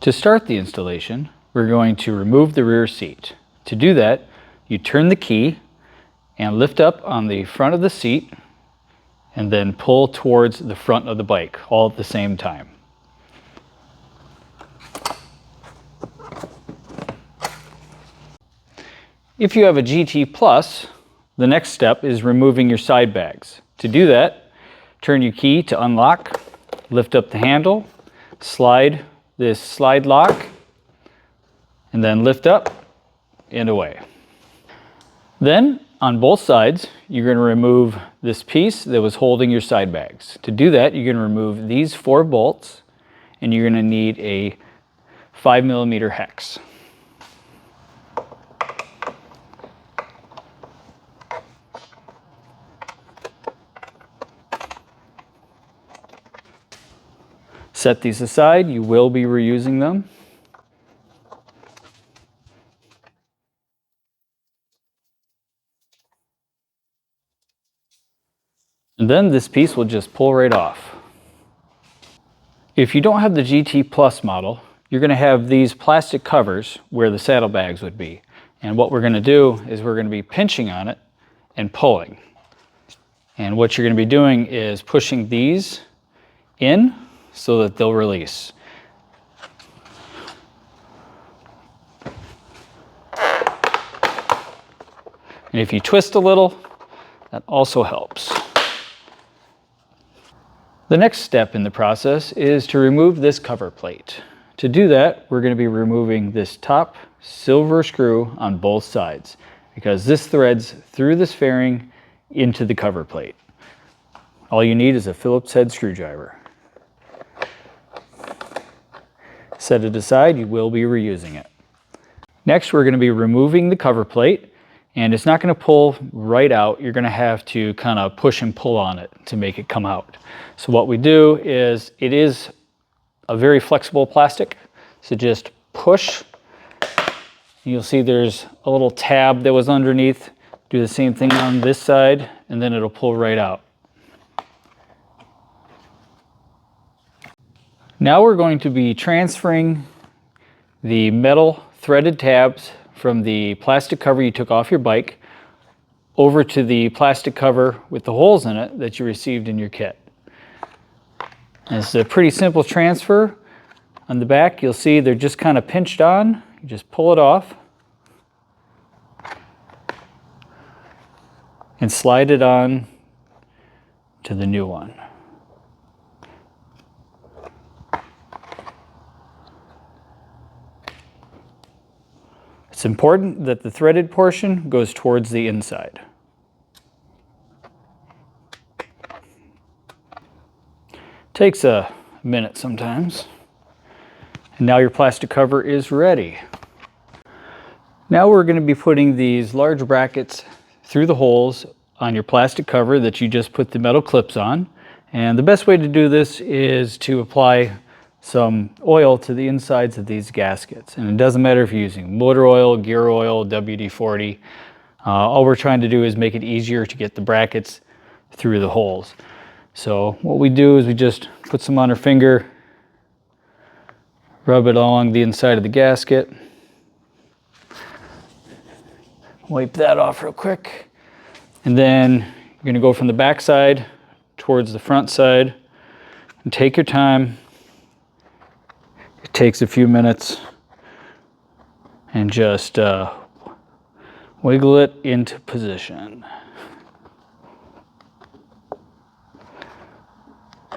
To start the installation, we're going to remove the rear seat. To do that, you turn the key and lift up on the front of the seat and then pull towards the front of the bike all at the same time. If you have a GT Plus, the next step is removing your side bags. To do that, turn your key to unlock, lift up the handle, slide this slide lock, and then lift up and away. Then, on both sides, you're going to remove this piece that was holding your side bags. To do that, you're going to remove these 4 bolts, and you're going to need a 5mm hex. Set these aside, you will be reusing them. And then this piece will just pull right off. If you don't have the GT Plus model, you're going to have these plastic covers where the saddlebags would be. And what we're going to do is we're going to be pinching on it and pulling. And what you're going to be doing is pushing these in so that they'll release. And if you twist a little, that also helps. The next step in the process is to remove this cover plate. To do that, we're going to be removing this top silver screw on both sides because this threads through this fairing into the cover plate. All you need is a Phillips head screwdriver. Set it aside, you will be reusing it. Next, we're going to be removing the cover plate, and it's not going to pull right out. You're going to have to kind of push and pull on it to make it come out. So what we do is, it is a very flexible plastic, so just push. You'll see there's a little tab that was underneath. Do the same thing on this side, and then it'll pull right out. Now we're going to be transferring the metal threaded tabs from the plastic cover you took off your bike over to the plastic cover with the holes in it that you received in your kit. And it's a pretty simple transfer. On the back, you'll see they're just kind of pinched on. You just pull it off and slide it on to the new one. It's important that the threaded portion goes towards the inside. Takes a minute sometimes. And now your plastic cover is ready. Now we're going to be putting these large brackets through the holes on your plastic cover that you just put the metal clips on. And the best way to do this is to apply some oil to the insides of these gaskets. And it doesn't matter if you're using motor oil, gear oil, WD-40. All we're trying to do is make it easier to get the brackets through the holes. So what we do is we just put some on our finger, rub it along the inside of the gasket, wipe that off real quick, and then you're going to go from the back side towards the front side and take your time. It takes a few minutes, and just wiggle it into position.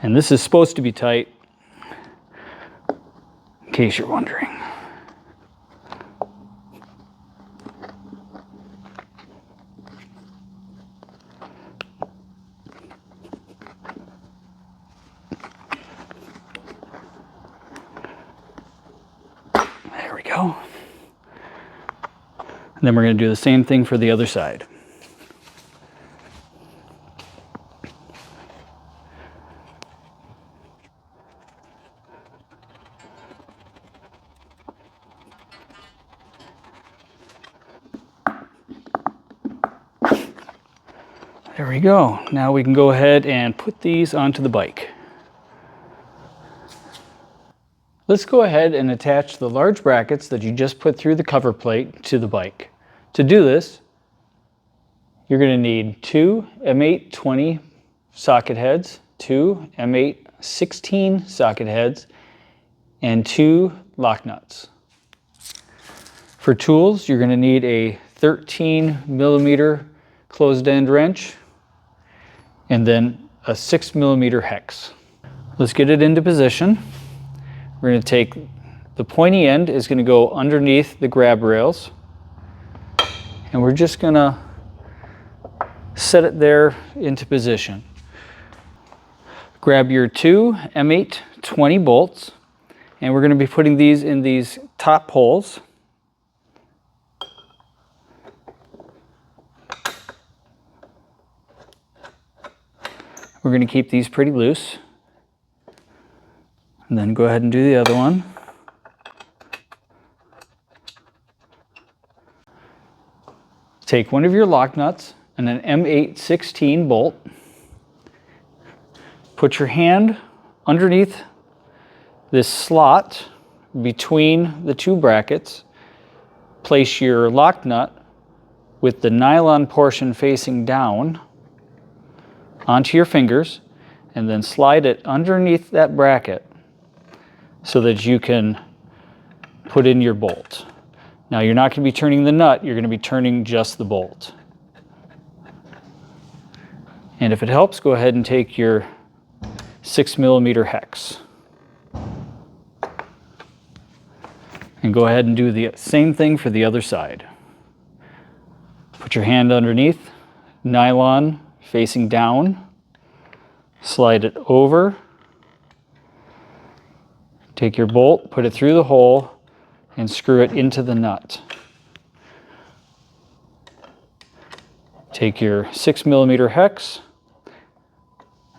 And this is supposed to be tight, in case you're wondering. There we go. And then we're going to do the same thing for the other side. There we go. Now we can go ahead and put these onto the bike. Let's go ahead and attach the large brackets that you just put through the cover plate to the bike. To do this, you're going to need 2 M820 socket heads, 2 M816 socket heads, and 2 lock nuts. For tools, you're going to need a 13mm closed end wrench and then a 6mm hex. Let's get it into position. We're going to take the pointy end is going to go underneath the grab rails, and we're just going to set it there into position. Grab your 2 M820 bolts, and we're going to be putting these in these top holes. We're going to keep these pretty loose. And then go ahead and do the other one. Take one of your lock nuts and an M816 bolt. Put your hand underneath this slot between the 2 brackets. Place your lock nut with the nylon portion facing down onto your fingers, and then slide it underneath that bracket so that you can put in your bolt. Now you're not going to be turning the nut, you're going to be turning just the bolt. And if it helps, go ahead and take your 6mm hex. And go ahead and do the same thing for the other side. Put your hand underneath, nylon facing down, slide it over, take your bolt, put it through the hole, and screw it into the nut. Take your 6mm hex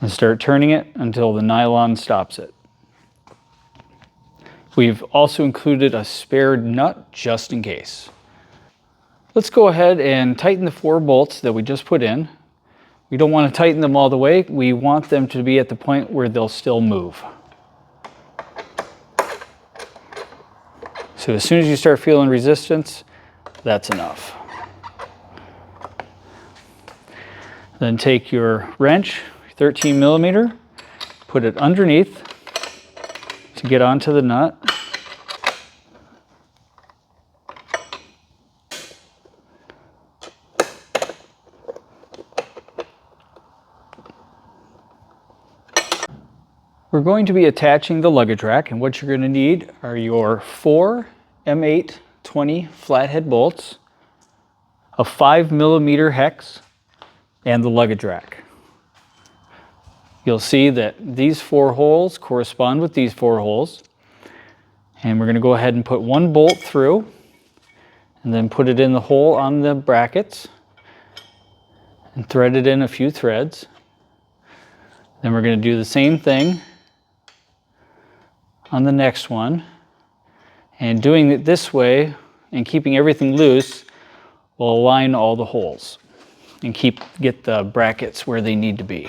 and start turning it until the nylon stops it. We've also included a spare nut just in case. Let's go ahead and tighten the 4 bolts that we just put in. We don't want to tighten them all the way. We want them to be at the point where they'll still move. So as soon as you start feeling resistance, that's enough. Then take your wrench, 13mm, put it underneath to get onto the nut. We're going to be attaching the luggage rack, and what you're going to need are your 4 M820 flathead bolts, a 5mm hex, and the luggage rack. You'll see that these 4 holes correspond with these 4 holes, and we're going to go ahead and put 1 bolt through and then put it in the hole on the brackets and thread it in a few threads. Then we're going to do the same thing on the next one, and doing it this way and keeping everything loose will align all the holes and get the brackets where they need to be.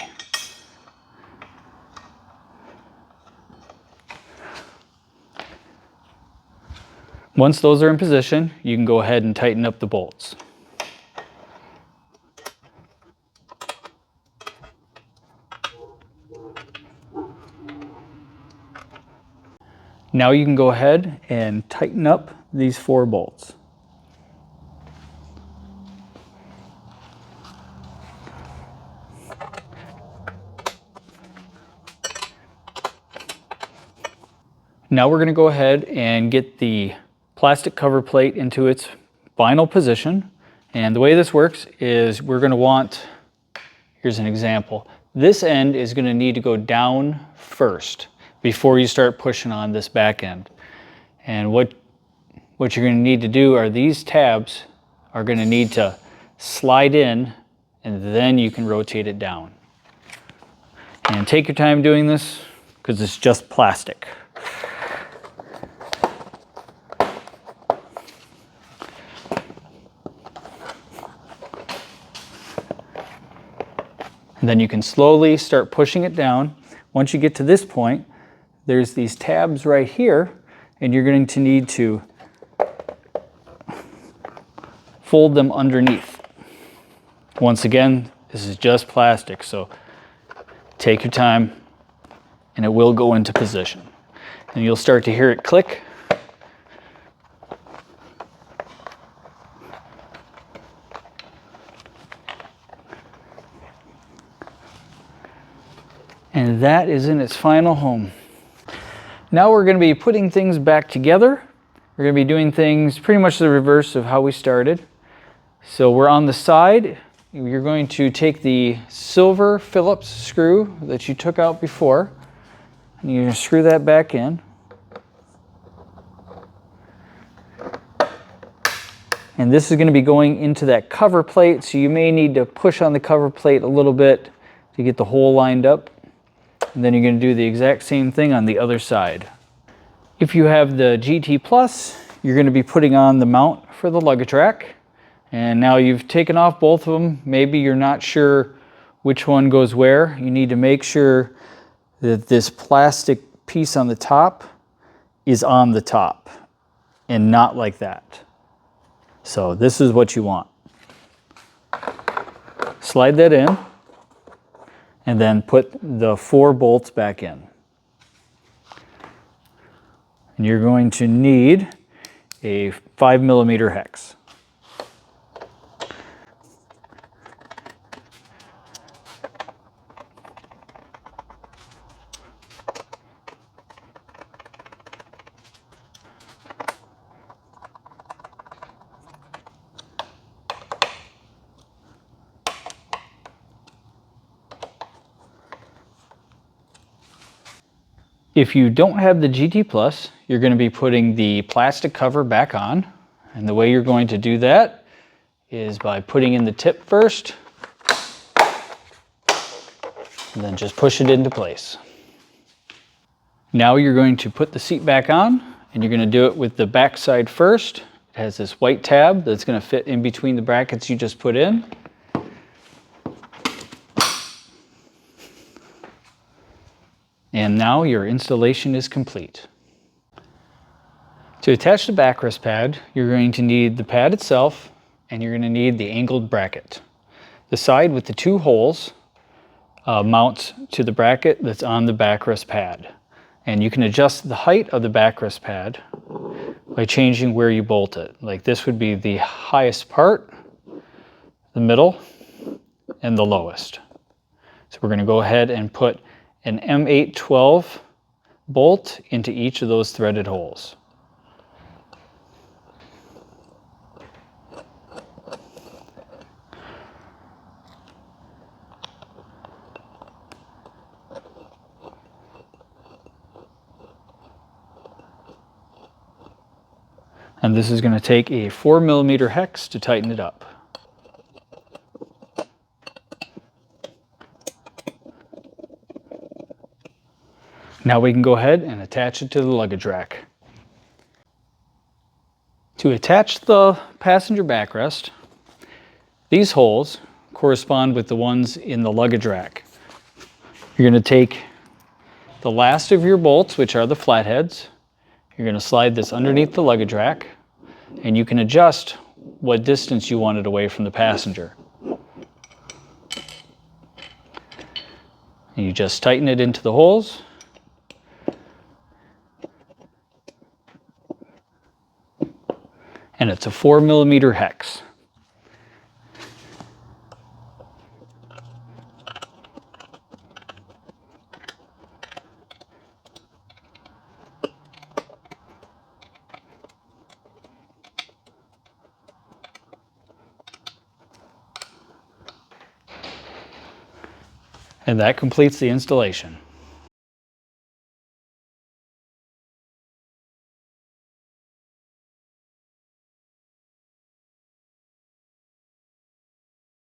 Once those are in position, you can go ahead and tighten up the bolts. Now you can go ahead and tighten up these 4 bolts. Now we're going to go ahead and get the plastic cover plate into its final position. And the way this works is we're going to want, here's an example, this end is going to need to go down first before you start pushing on this back end. And what you're going to need to do are these tabs are going to need to slide in, and then you can rotate it down. And take your time doing this because it's just plastic. And then you can slowly start pushing it down. Once you get to this point, there's these tabs right here, and you're going to need to fold them underneath. Once again, this is just plastic, so take your time and it will go into position. And you'll start to hear it click. And that is in its final home. Now we're going to be putting things back together. We're going to be doing things pretty much the reverse of how we started. So we're on the side. You're going to take the silver Phillips screw that you took out before, and you're going to screw that back in. And this is going to be going into that cover plate, so you may need to push on the cover plate a little bit to get the hole lined up. And then you're going to do the exact same thing on the other side. If you have the GT Plus, you're going to be putting on the mount for the luggage rack. And now you've taken off both of them. Maybe you're not sure which one goes where. You need to make sure that this plastic piece on the top is on the top and not like that. So this is what you want. Slide that in and then put the 4 bolts back in. And you're going to need a 5mm hex. If you don't have the GT Plus, you're going to be putting the plastic cover back on. And the way you're going to do that is by putting in the tip first, and then just push it into place. Now you're going to put the seat back on, and you're going to do it with the back side first. It has this white tab that's going to fit in between the brackets you just put in. And now your installation is complete. To attach the backrest pad, you're going to need the pad itself, and you're going to need the angled bracket. The side with the 2 holes mounts to the bracket that's on the backrest pad. And you can adjust the height of the backrest pad by changing where you bolt it. Like this would be the highest part, the middle, and the lowest. So we're going to go ahead and put an M812 bolt into each of those threaded holes. And this is going to take a 4mm hex to tighten it up. Now we can go ahead and attach it to the luggage rack. To attach the passenger backrest, these holes correspond with the ones in the luggage rack. You're going to take the last of your bolts, which are the flatheads. You're going to slide this underneath the luggage rack, and you can adjust what distance you want it away from the passenger. And you just tighten it into the holes. And it's a 4mm hex. And that completes the installation.